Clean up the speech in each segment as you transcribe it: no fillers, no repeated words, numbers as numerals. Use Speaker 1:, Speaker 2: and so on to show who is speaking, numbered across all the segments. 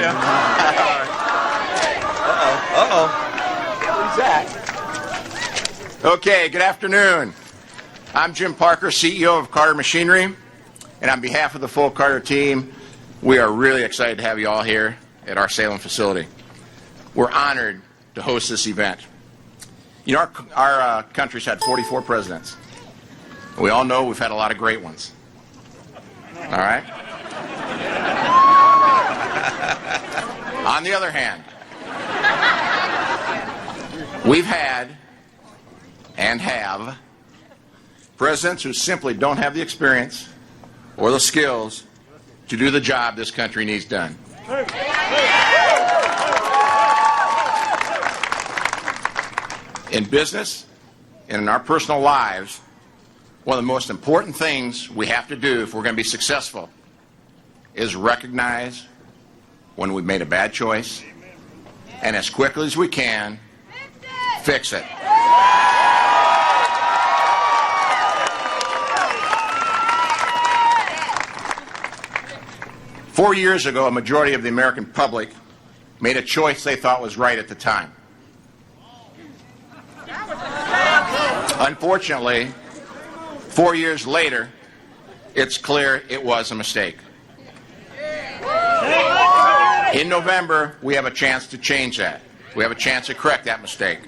Speaker 1: Jim.
Speaker 2: Who's that? Okay, good afternoon. I'm Jim Parker, CEO of Carter Machinery, and on behalf of the full Carter team, we are really excited to have you all here at our Salem facility. We're honored to host this event. You know, our country's had 44 presidents. We all know we've had a lot of great ones. All right? On the other hand, we've had and have presidents who simply don't have the experience or the skills to do the job this country needs done. In business and in our personal lives, one of the most important things we have to do if we're going to be successful is recognize when we've made a bad choice and as quickly as we can, fix it. Four years ago, a majority of the American public made a choice they thought was right at the time. Unfortunately, 4 years later, it's clear it was a mistake. In November, we have a chance to change that. We have a chance to correct that mistake.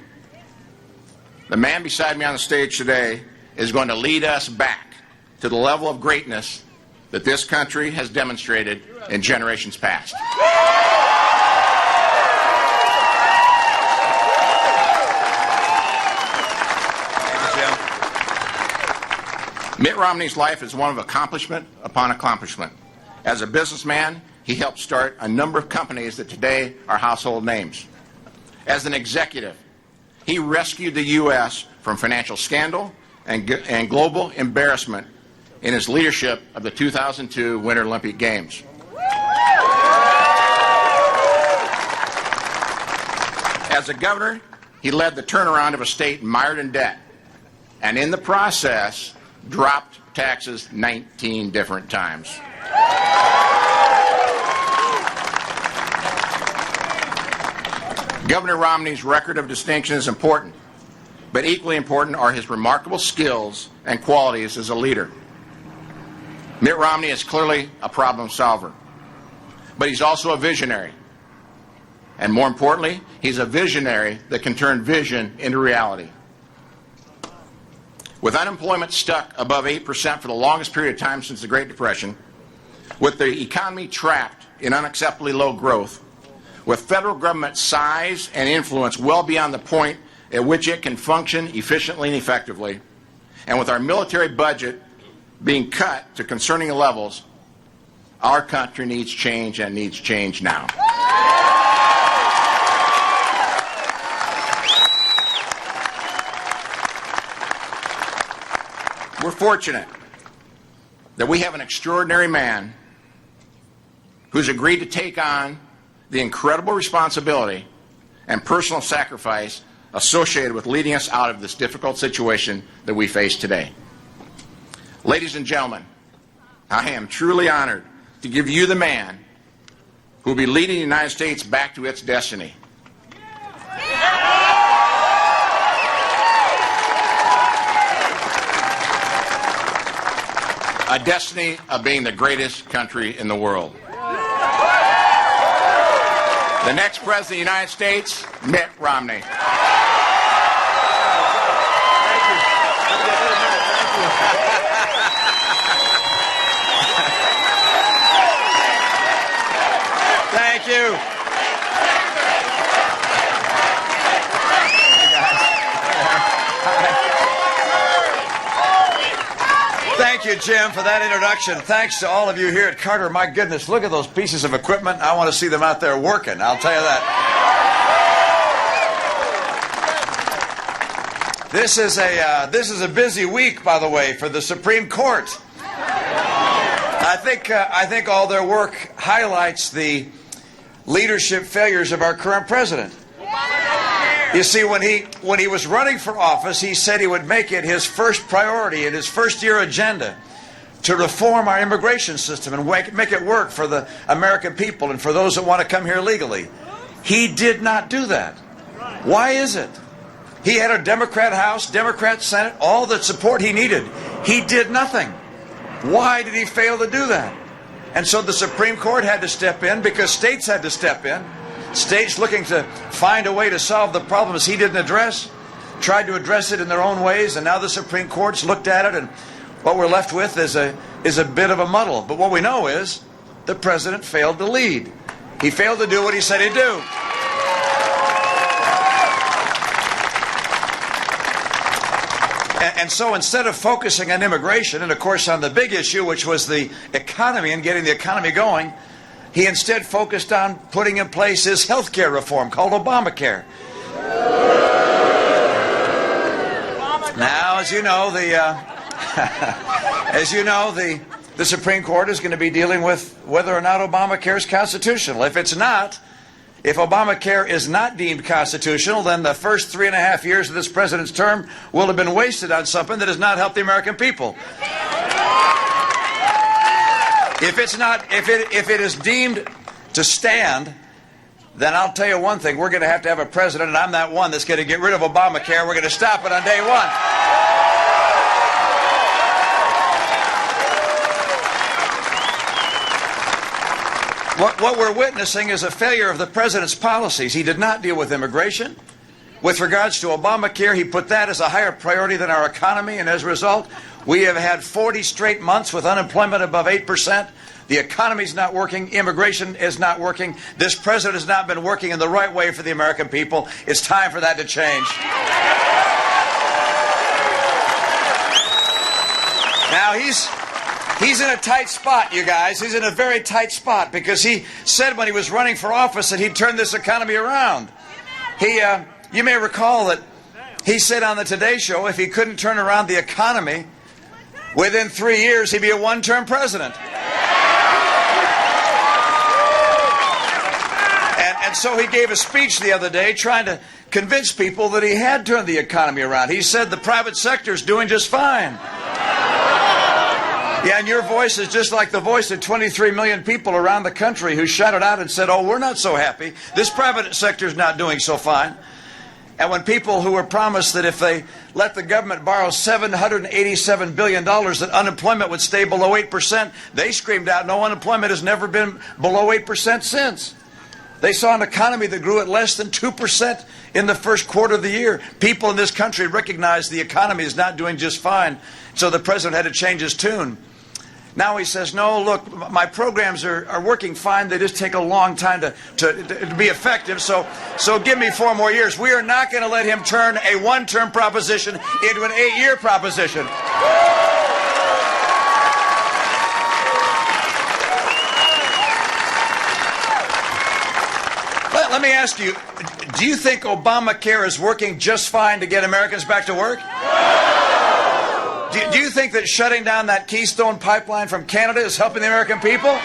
Speaker 2: The man beside me on the stage today is going to lead us back to the level of greatness that this country has demonstrated in generations past. Mitt Romney's life is one of accomplishment upon accomplishment. As a businessman, he helped start a number of companies that today are household names. As an executive, he rescued the U.S. from financial scandal and global embarrassment in his leadership of the 2002 Winter Olympic Games. As a governor, he led the turnaround of a state mired in debt, and in the process, dropped taxes 19 different times. Governor Romney's record of distinction is important, but equally important are his remarkable skills and qualities as a leader. Mitt Romney is clearly a problem solver, but he's also a visionary. And more importantly, he's a visionary that can turn vision into reality. With unemployment stuck above 8% for the longest period of time since the Great Depression, with the economy trapped in unacceptably low growth, with federal government size and influence well beyond the point at which it can function efficiently and effectively, and with our military budget being cut to concerning levels, our country needs change and needs change now. We're fortunate that we have an extraordinary man who's agreed to take on the incredible responsibility and personal sacrifice associated with leading us out of this difficult situation that we face today. Ladies and gentlemen, I am truly honored to give you the man who will be leading the United States back to its destiny. A destiny of being the greatest country in the world. The next President of the United States, Mitt Romney.
Speaker 1: Thank you. Thank you, Jim, for that introduction. Thanks to all of you here at Carter. My goodness, look at those pieces of equipment. I want to see them out there working, I'll tell you that. This is a busy week, by the way, for the Supreme Court. I think all their work highlights the leadership failures of our current president. You see, when he was running for office, he said he would make it his first priority in his first-year agenda to reform our immigration system and make it work for the American people and for those that want to come here legally. He did not do that. Why is it? He had a Democrat House, Democrat Senate, all the support he needed. He did nothing. Why did he fail to do that? And so the Supreme Court had to step in because states had to step in. States looking to find a way to solve the problems he didn't address, tried to address it in their own ways, and now the Supreme Court's looked at it, and what we're left with is a bit of a muddle. But what we know is the president failed to lead. He failed to do what he said he'd do. And so instead of focusing on immigration and, of course, on the big issue, which was the economy and getting the economy going, he instead focused on putting in place his health care reform called Obamacare. Now, as you know, the Supreme Court is going to be dealing with whether or not Obamacare is constitutional. If it's not, if Obamacare is not deemed constitutional, then the first 3.5 years of this president's term will have been wasted on something that has not helped the American people. If it is deemed to stand, then I'll tell you one thing: we're going to have a president, and I'm not one that's going to get rid of Obamacare. We're going to stop it on day one. What we're witnessing is a failure of the president's policies. He did not deal with immigration. With regards to Obamacare, he put that as a higher priority than our economy, and as a result, we have had 40 straight months with unemployment above 8%. The economy's not working. Immigration is not working. This president has not been working in the right way for the American people. It's time for that to change. Now, he's in a tight spot, you guys. He's in a very tight spot because he said when he was running for office that he'd turn this economy around. You may recall that he said on the Today Show if he couldn't turn around the economy within 3 years, he'd be a one-term president. And so he gave a speech the other day trying to convince people that he had turned the economy around. He said the private sector's doing just fine. Yeah, and your voice is just like the voice of 23 million people around the country who shouted out and said, oh, we're not so happy. This private sector's not doing so fine. And when people who were promised that if they let the government borrow $787 billion, that unemployment would stay below 8%, they screamed out, no, unemployment has never been below 8% since. They saw an economy that grew at less than 2% in the first quarter of the year. People in this country recognized the economy is not doing just fine, so the president had to change his tune. Now he says, no, look, my programs are working fine. They just take a long time to be effective, so give me 4 more years. We are not going to let him turn a one-term proposition into an 8-year proposition. Let me ask you, do you think Obamacare is working just fine to get Americans back to work? Do you think that shutting down that Keystone pipeline from Canada is helping the American people?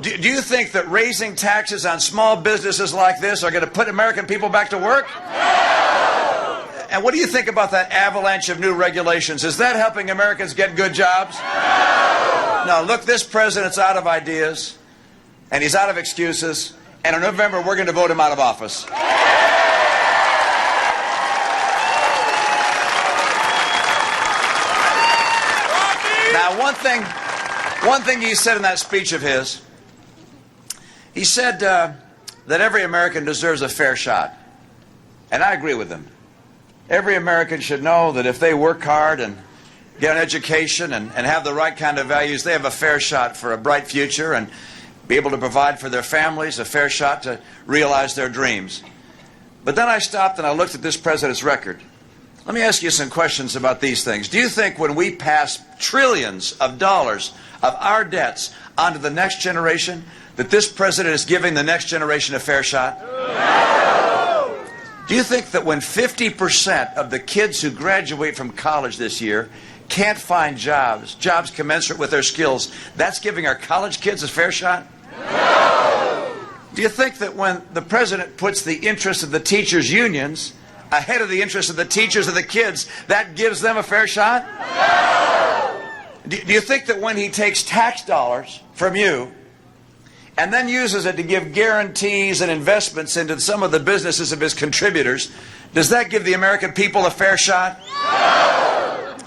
Speaker 1: Do you think that raising taxes on small businesses like this are going to put American people back to work? And what do you think about that avalanche of new regulations? Is that helping Americans get good jobs? No, look, this president's out of ideas, and he's out of excuses, and in November we're going to vote him out of office. Now, one thing he said in that speech of his, he said that every American deserves a fair shot. And I agree with him. Every American should know that if they work hard and get an education and have the right kind of values, they have a fair shot for a bright future and be able to provide for their families, a fair shot to realize their dreams. But then I stopped and I looked at this president's record. Let me ask you some questions about these things. Do you think when we pass trillions of dollars of our debts onto the next generation, that this president is giving the next generation a fair shot? No. Do you think that when 50% of the kids who graduate from college this year can't find jobs commensurate with their skills, that's giving our college kids a fair shot? No. Do you think that when the president puts the interests of the teachers' unions ahead of the interests of the teachers of the kids, that gives them a fair shot? No. Do you think that when he takes tax dollars from you and then uses it to give guarantees and investments into some of the businesses of his contributors, does that give the American people a fair shot? No!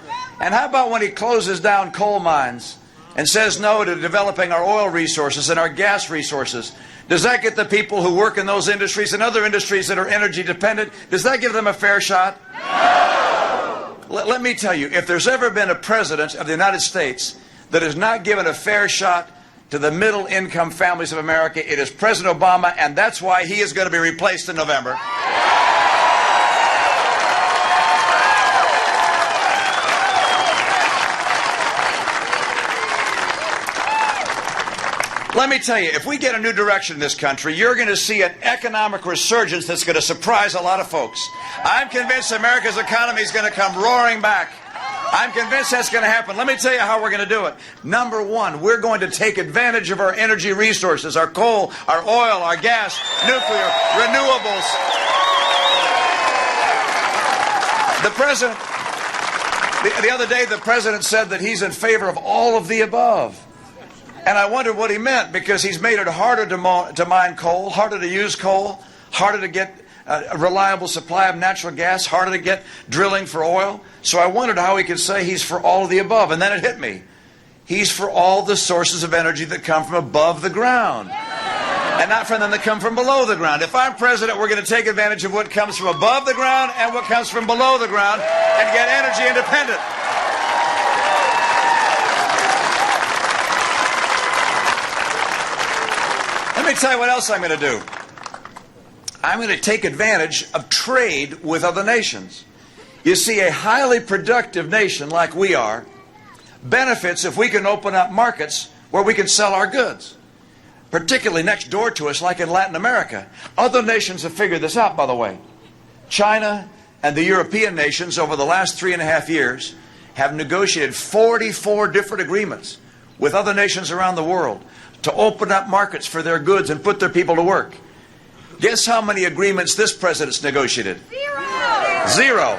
Speaker 1: And how about when he closes down coal mines and says no to developing our oil resources and our gas resources? Does that get the people who work in those industries and other industries that are energy dependent, does that give them a fair shot? No! Let me tell you, if there's ever been a president of the United States that has not given a fair shot to the middle income families of America, it is President Obama, and that's why he is going to be replaced in November. Let me tell you, if we get a new direction in this country, you're going to see an economic resurgence that's going to surprise a lot of folks. I'm convinced America's economy is going to come roaring back. I'm convinced that's going to happen. Let me tell you how we're going to do it. Number one, we're going to take advantage of our energy resources, our coal, our oil, our gas, nuclear, renewables. The president, the other day, the president said that he's in favor of all of the above. And I wondered what he meant, because he's made it harder to mine coal, harder to use coal, harder to get a reliable supply of natural gas, harder to get drilling for oil. So I wondered how he could say he's for all of the above. And then it hit me. He's for all the sources of energy that come from above the ground, and not from them that come from below the ground. If I'm president, we're going to take advantage of what comes from above the ground and what comes from below the ground and get energy independent. Let me tell you what else I'm going to do. I'm going to take advantage of trade with other nations. You see, a highly productive nation like we are benefits if we can open up markets where we can sell our goods, particularly next door to us like in Latin America. Other nations have figured this out, by the way. China and the European nations over the last 3.5 years have negotiated 44 different agreements with other nations around the world to open up markets for their goods and put their people to work. Guess how many agreements this president's negotiated? Zero.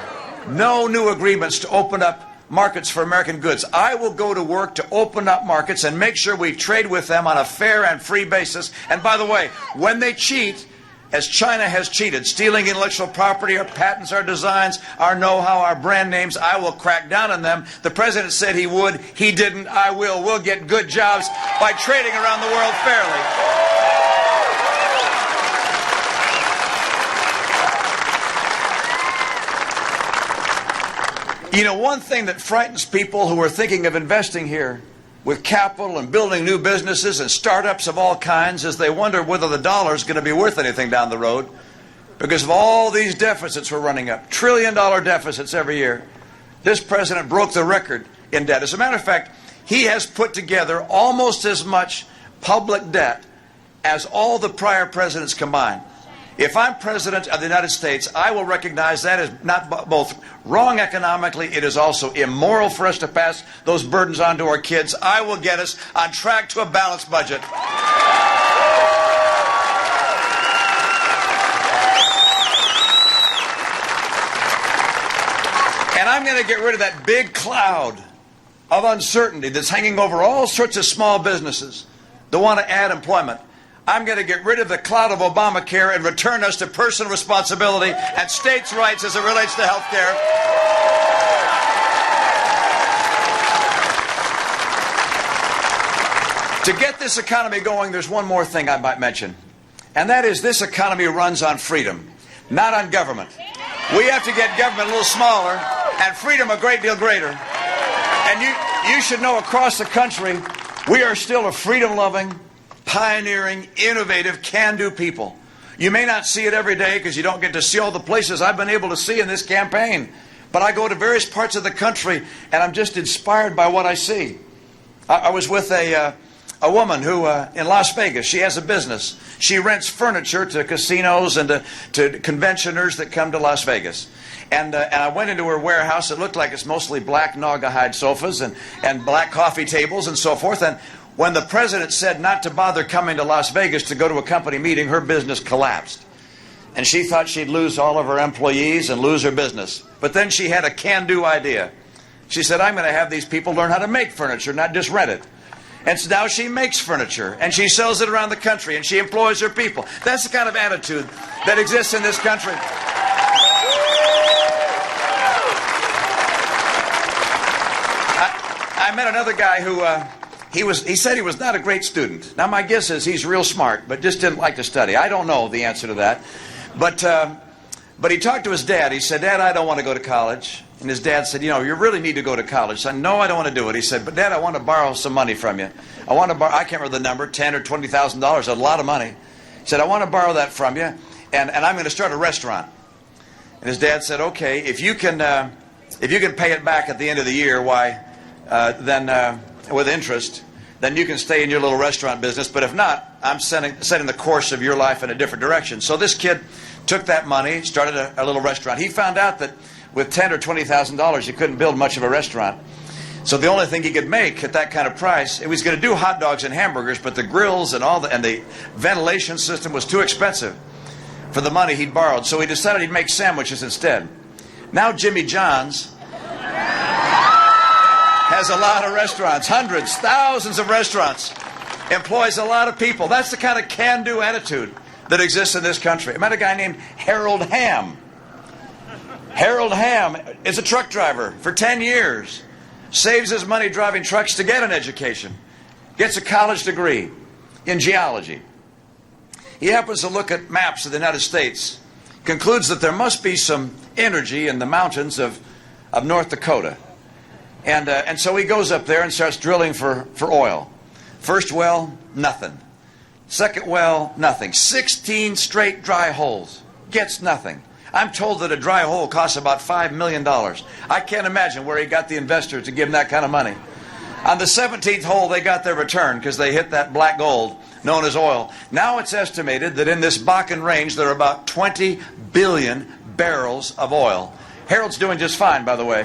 Speaker 1: No new agreements to open up markets for American goods. I will go to work to open up markets and make sure we trade with them on a fair and free basis. And by the way, when they cheat, as China has cheated, stealing intellectual property, our patents, our designs, our know-how, our brand names, I will crack down on them. The president said he would. He didn't. I will. We'll get good jobs by trading around the world fairly. You know, one thing that frightens people who are thinking of investing here with capital and building new businesses and startups of all kinds is they wonder whether the dollar is going to be worth anything down the road because of all these deficits we're running up. $1 trillion deficits every year. This president broke the record in debt. As a matter of fact, he has put together almost as much public debt as all the prior presidents combined. If I'm president of the United States, I will recognize that is not both wrong economically, it is also immoral for us to pass those burdens on to our kids. I will get us on track to a balanced budget. And I'm going to get rid of that big cloud of uncertainty that's hanging over all sorts of small businesses that want to add employment. I'm going to get rid of the cloud of Obamacare and return us to personal responsibility and states' rights as it relates to health care. To get this economy going, there's one more thing I might mention, and that is this economy runs on freedom, not on government. We have to get government a little smaller and freedom a great deal greater. And you should know across the country, we are still a freedom-loving, pioneering, innovative, can-do people. You may not see it every day because you don't get to see all the places I've been able to see in this campaign. But I go to various parts of the country and I'm just inspired by what I see. I was with a woman who, in Las Vegas, she has a business. She rents furniture to casinos and to conventioners that come to Las Vegas. And I went into her warehouse. It looked like it's mostly black Naugahyde sofas and black coffee tables and so forth. And when the president said not to bother coming to Las Vegas to go to a company meeting, her business collapsed. And she thought she'd lose all of her employees and lose her business. But then she had a can-do idea. She said, I'm going to have these people learn how to make furniture, not just rent it. And so now she makes furniture, and she sells it around the country, and she employs her people. That's the kind of attitude that exists in this country. I met another guy who, he said he was not a great student. Now, my guess is he's real smart, but just didn't like to study. I don't know the answer to that. But he talked to his dad. He said, Dad, I don't want to go to college. And his dad said, you know, you really need to go to college. Son, no, I don't want to do it. He said, but Dad, I want to borrow some money from you. I want to borrow, I can't remember the number, $10,000 or $20,000, a lot of money. He said, I want to borrow that from you, and I'm going to start a restaurant. And his dad said, okay, if you can pay it back at the end of the year, why, then with interest, then you can stay in your little restaurant business. But if not, I'm setting the course of your life in a different direction. So this kid took that money, started a little restaurant. He found out that with $10,000 or $20,000, you couldn't build much of a restaurant. So the only thing he could make at that kind of price, he was going to do hot dogs and hamburgers, but the grills and the ventilation system was too expensive for the money he'd borrowed. So he decided he'd make sandwiches instead. Now Jimmy John's has a lot of restaurants, hundreds, thousands of restaurants, employs a lot of people. That's the kind of can-do attitude that exists in this country. I met a guy named Harold Ham. Harold Ham is a truck driver for 10 years. Saves his money driving trucks to get an education. Gets a college degree in geology. He happens to look at maps of the United States. Concludes that there must be some energy in the mountains of North Dakota. And so he goes up there and starts drilling for oil. First well, nothing. Second well, nothing. 16 straight dry holes. Gets nothing. I'm told that a dry hole costs about $5 million. I can't imagine where he got the investors to give him that kind of money. On the 17th hole, they got their return because they hit that black gold known as oil. Now it's estimated that in this Bakken range, there are about 20 billion barrels of oil. Harold's doing just fine, by the way.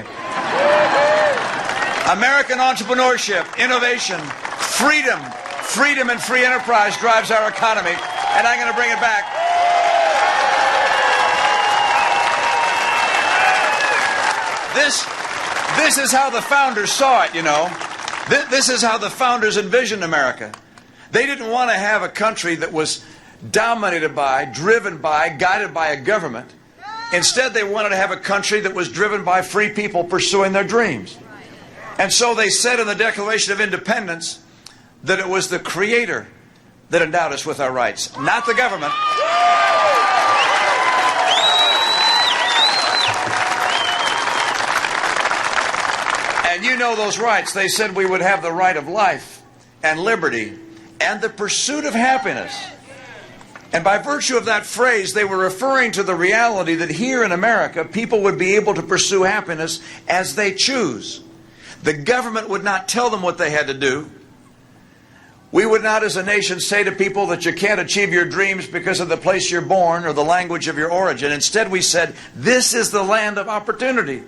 Speaker 1: American entrepreneurship, innovation, freedom and free enterprise drives our economy, and I'm going to bring it back. This is how the founders saw it, you know. This is how the founders envisioned America. They didn't want to have a country that was dominated by, driven by, guided by a government. Instead, they wanted to have a country that was driven by free people pursuing their dreams. And so they said in the Declaration of Independence that it was the Creator that endowed us with our rights, not the government. And you know those rights. They said we would have the right of life and liberty and the pursuit of happiness. And by virtue of that phrase, they were referring to the reality that here in America, people would be able to pursue happiness as they choose. The government would not tell them what they had to do. We would not as a nation say to people that you can't achieve your dreams because of the place you're born or the language of your origin. Instead, we said, this is the land of opportunity.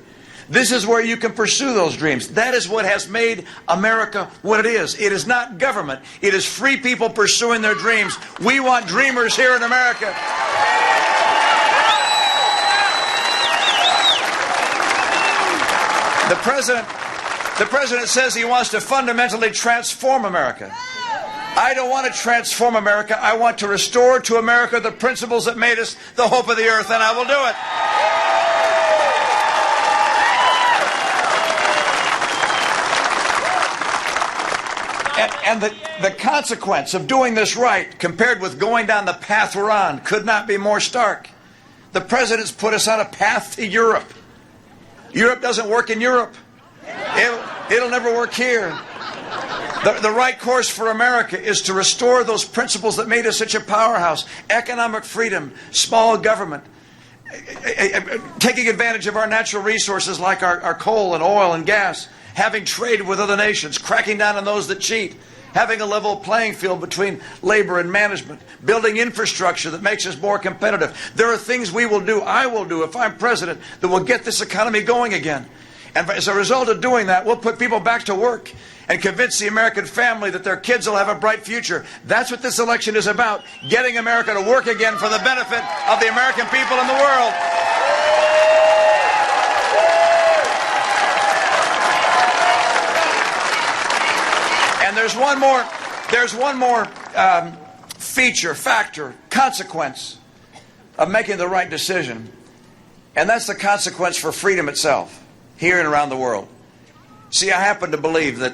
Speaker 1: This is where you can pursue those dreams. That is what has made America what it is. It is not government. It is free people pursuing their dreams. We want dreamers here in America. The president says he wants to fundamentally transform America. I don't want to transform America. I want to restore to America the principles that made us the hope of the earth, and I will do it. And the consequence of doing this right, compared with going down the path we're on, could not be more stark. The president's put us on a path to Europe. Europe doesn't work in Europe. It'll never work here. The right course for America is to restore those principles that made us such a powerhouse. Economic freedom, small government, taking advantage of our natural resources like our coal and oil and gas, having trade with other nations, cracking down on those that cheat, having a level playing field between labor and management, building infrastructure that makes us more competitive. There are things we will do, I will do if I'm president, that will get this economy going again. And as a result of doing that, we'll put people back to work and convince the American family that their kids will have a bright future. That's what this election is about, getting America to work again for the benefit of the American people and the world. And there's one more factor, consequence of making the right decision. And that's the consequence for freedom itself, here and around the world. See, I happen to believe that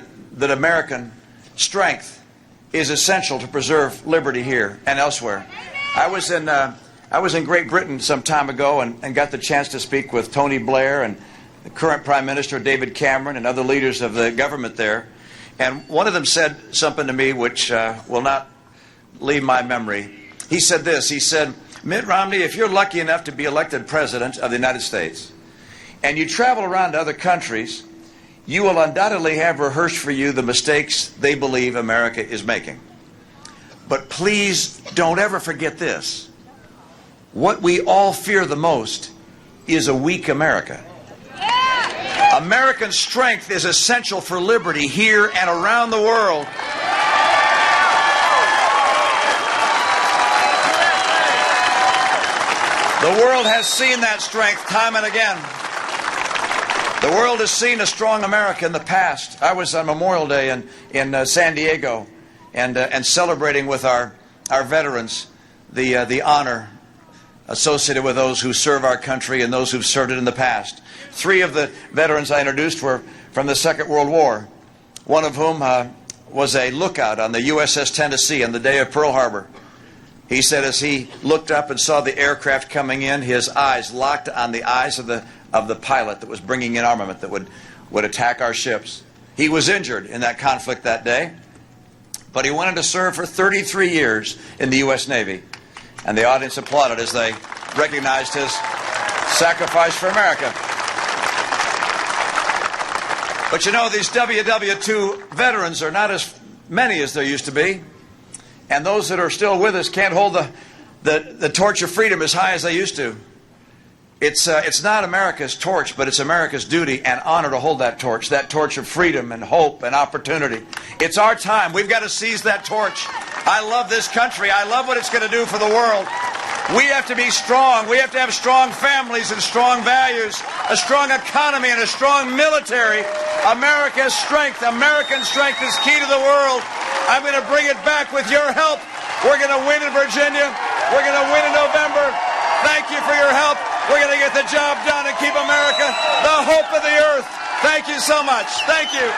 Speaker 1: American strength is essential to preserve liberty here and elsewhere. I was in Great Britain some time ago and got the chance to speak with Tony Blair and the current Prime Minister David Cameron and other leaders of the government there. And one of them said something to me which will not leave my memory. He said this, he said, Mitt Romney, if you're lucky enough to be elected President of the United States and you travel around to other countries, you will undoubtedly have rehearsed for you the mistakes they believe America is making. But please don't ever forget this. What we all fear the most is a weak America. American strength is essential for liberty here and around the world. The world has seen that strength time and again. The world has seen a strong America in the past. I was on Memorial Day in San Diego and celebrating with our veterans the honor associated with those who serve our country and those who've served it in the past. 3 of the veterans I introduced were from the Second World War, one of whom was a lookout on the USS Tennessee on the day of Pearl Harbor. He said as he looked up and saw the aircraft coming in, his eyes locked on the eyes of the pilot that was bringing in armament that would attack our ships. He was injured in that conflict that day, but he wanted to serve for 33 years in the U.S. Navy. And the audience applauded as they recognized his sacrifice for America. But you know, these WW2 veterans are not as many as there used to be. And those that are still with us can't hold the torch of freedom as high as they used to. It's not America's torch, but it's America's duty and honor to hold that torch of freedom and hope and opportunity. It's our time. We've got to seize that torch. I love this country. I love what it's going to do for the world. We have to be strong. We have to have strong families and strong values, a strong economy and a strong military. American strength is key to the world. I'm going to bring it back with your help. We're going to win in Virginia. We're going to win in November. Thank you for your help. We're going to get the job done and keep America the hope of the earth. Thank you so much. Thank you.